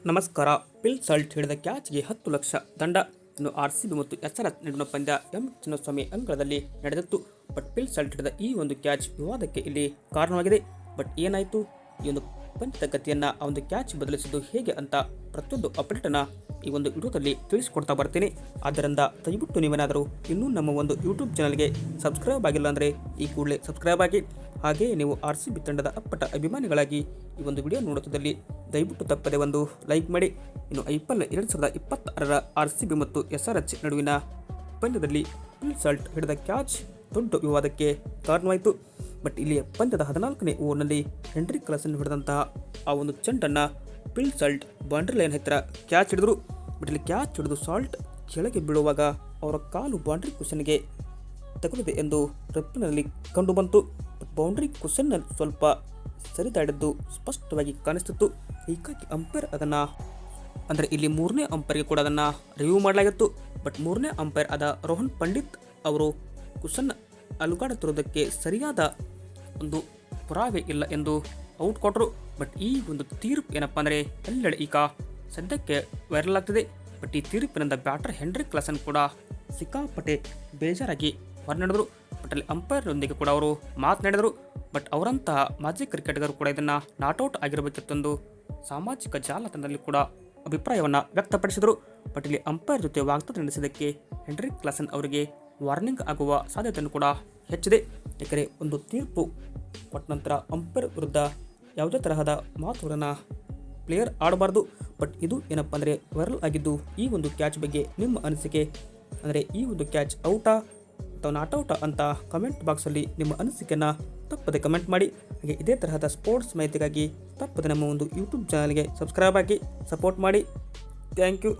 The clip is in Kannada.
ನಮಸ್ಕಾರ. ಪಿಲ್ ಸಾಲ್ಟ್ ಹಿಡಿದ ಕ್ಯಾಚ್ಗೆ 10 ಲಕ್ಷ ದಂಡ. ಇನ್ನು ಆರ್ಸಿಬಿ ಮತ್ತು ಎಸ್ಆರ್ಎಚ್ ನಡುವಿನ ಪಂದ್ಯ ಎಂ ಚಿನ್ನಸ್ವಾಮಿ ಅಂಗಳದಲ್ಲಿ ನಡೆದಿತ್ತು. ಬಟ್ ಪಿಲ್ ಸಾಲ್ಟ್ ಹಿಡಿದ ಈ ಒಂದು ಕ್ಯಾಚ್ ವಿವಾದಕ್ಕೆ ಇಲ್ಲಿ ಕಾರಣವಾಗಿದೆ. ಬಟ್ ಏನಾಯಿತು, ಈ ಒಂದು ಪಂದ್ಯದ ಗತಿಯನ್ನು ಆ ಒಂದು ಕ್ಯಾಚ್ ಬದಲಿಸಿದ್ದು ಹೇಗೆ ಅಂತ ಪ್ರತಿಯೊಂದು ಅಪ್ಡೇಟನ್ನು ಈ ಒಂದು ವಿಡಿಯೋದಲ್ಲಿ ತಿಳಿಸ್ಕೊಡ್ತಾ ಬರ್ತೀನಿ. ಆದ್ದರಿಂದ ದಯವಿಟ್ಟು ನೀವೇನಾದರೂ ಇನ್ನೂ ನಮ್ಮ ಒಂದು ಯೂಟ್ಯೂಬ್ ಚಾನಲ್ಗೆ ಸಬ್ಸ್ಕ್ರೈಬ್ ಆಗಿಲ್ಲ ಅಂದರೆ ಈ ಕೂಡಲೇ ಸಬ್ಸ್ಕ್ರೈಬ್ ಆಗಿ. ಹಾಗೆಯೇ ನೀವು ಆರ್ಸಿಬಿ ತಂಡದ ಅಪ್ಪಟ ಅಭಿಮಾನಿಗಳಾಗಿ ಈ ಒಂದು ವಿಡಿಯೋ ನೋಡುತ್ತಿದ್ದಲ್ಲಿ ದಯವಿಟ್ಟು ತಪ್ಪದೆ ಒಂದು ಲೈಕ್ ಮಾಡಿ. ಇನ್ನು IPL 2026ರ ಆರ್ಸಿಬಿ ಮತ್ತು ಎಸ್ಆರ್ಎಚ್ ನಡುವಿನ ಪಂದ್ಯದಲ್ಲಿ ಪಿಲ್ ಸಾಲ್ಟ್ ಹಿಡಿದ ಕ್ಯಾಚ್ ದೊಡ್ಡ ವಿವಾದಕ್ಕೆ ಕಾರಣವಾಯಿತು. ಬಟ್ ಇಲ್ಲಿ ಪಂದ್ಯದ 14ನೇ ಓವರ್ನಲ್ಲಿ ಹೆನ್ರಿ ಕ್ಲಾಸನ್ ಹಿಡಿದಂತಹ ಆ ಒಂದು ಚೆಂಡನ್ನು ಪಿಲ್ ಸಾಲ್ಟ್ ಬೌಂಡ್ರಿ ಲೈನ್ ಹತ್ತಿರ ಕ್ಯಾಚ್ ಹಿಡಿದ್ರು. ಬಟ್ ಇಲ್ಲಿ ಕ್ಯಾಚ್ ಹಿಡಿದು ಸಾಲ್ಟ್ ಕೆಳಗೆ ಬೀಳುವಾಗ ಅವರ ಕಾಲು ಬೌಂಡ್ರಿ ಕುಷನ್ಗೆ ತಗುಲಿದೆ ಎಂದು ರೆಫ್ರಿನಲ್ಲಿ ಕಂಡುಬಂತು. ಬೌಂಡ್ರಿ ಕುಷನ್ ಸ್ವಲ್ಪ ಸರಿದಾಡಿದ್ದು ಸ್ಪಷ್ಟವಾಗಿ ಕಾಣಿಸ್ತಿತ್ತು. ಹೀಗಾಗಿ ಅಂಪೈರ್ ಅದನ್ನು ಅಂದರೆ ಇಲ್ಲಿ 3ನೇ ಅಂಪೈರ್ಗೆ ಕೂಡ ಅದನ್ನು ರಿವ್ಯೂ ಮಾಡಲಾಗಿತ್ತು. ಬಟ್ 3ನೇ ಅಂಪೈರ್ ಆದ ರೋಹನ್ ಪಂಡಿತ್ ಅವರು ಕುಷನ್ ಅಲುಗಾಡುತ್ತಿರುವುದಕ್ಕೆ ಸರಿಯಾದ ಒಂದು ಪುರಾವೆ ಇಲ್ಲ ಎಂದು ಔಟ್ ಕೊಟ್ಟರು. ಬಟ್ ಈ ಒಂದು ತೀರ್ಪು ಏನಪ್ಪ ಅಂದರೆ ಎಲ್ಲೆಡೆ ಈಗ ಸದ್ಯಕ್ಕೆ ವೈರಲ್ ಆಗ್ತಿದೆ. ಬಟ್ ಈ ತೀರ್ಪಿನಿಂದ ಬ್ಯಾಟರ್ ಹೆನ್ರಿ ಕ್ಲಾಸನ್ ಕೂಡ ಸಿಕ್ಕಾಪಟ್ಟೆ ಬೇಜಾರಾಗಿ ಹೊರನಡೆದರು. ಬಟ್ ಅಲ್ಲಿ ಅಂಪೈರ್ನೊಂದಿಗೆ ಕೂಡ ಅವರು ಮಾತನಾಡಿದರು. ಬಟ್ ಅವರಂತಹ ಮಾಜಿ ಕ್ರಿಕೆಟಿಗರು ಕೂಡ ಇದನ್ನು ನಾಟ್ಔಟ್ ಆಗಿರಬೇಕಿತ್ತೆಂದು ಸಾಮಾಜಿಕ ಜಾಲತಾಣದಲ್ಲಿ ಕೂಡ ಅಭಿಪ್ರಾಯವನ್ನು ವ್ಯಕ್ತಪಡಿಸಿದರು. ಬಟ್ ಇಲ್ಲಿ ಅಂಪೈರ್ ಜೊತೆ ವಾಗ್ದಾಳಿ ನಡೆಸಿದ್ದಕ್ಕೆ ಹೆನ್ರಿ ಕ್ಲಾಸನ್ ಅವರಿಗೆ ವಾರ್ನಿಂಗ್ ಆಗುವ ಸಾಧ್ಯತೆಯನ್ನು ಕೂಡ ಹೆಚ್ಚಿದೆ. ಏಕೆಂದರೆ ಒಂದು ತೀರ್ಪು ಕೊಟ್ಟ ನಂತರ ಅಂಪೈರ್ ವಿರುದ್ಧ ಯಾವುದೇ ತರಹದ ಮಾತುಗಳನ್ನು ಪ್ಲೇಯರ್ ಆಡಬಾರ್ದು. ಬಟ್ ಇದು ಏನಪ್ಪ ಅಂದರೆ ವೈರಲ್ ಆಗಿದ್ದು ಈ ಒಂದು ಕ್ಯಾಚ್ ಬಗ್ಗೆ ನಿಮ್ಮ ಅನಿಸಿಕೆ, ಅಂದರೆ ಈ ಒಂದು ಕ್ಯಾಚ್ ಔಟಾ ಅಥವಾ ನಾಟ್ಔಟಾ ಅಂತ ಕಮೆಂಟ್ ಬಾಕ್ಸಲ್ಲಿ ನಿಮ್ಮ ಅನಿಸಿಕೆಯನ್ನು ತಪ್ಪದೆ ಕಮೆಂಟ್ ಮಾಡಿ. ಹಾಗೆ ಇದೇ ತರಹದ ಸ್ಪೋರ್ಟ್ಸ್ ಮಾಹಿತಿಗಾಗಿ ತಪ್ಪದೆ ನಮ್ಮ ಒಂದು ಯೂಟ್ಯೂಬ್ ಚಾನಲ್ಗೆ ಸಬ್ಸ್ಕ್ರೈಬ್ ಆಗಿ ಸಪೋರ್ಟ್ ಮಾಡಿ. Thank you.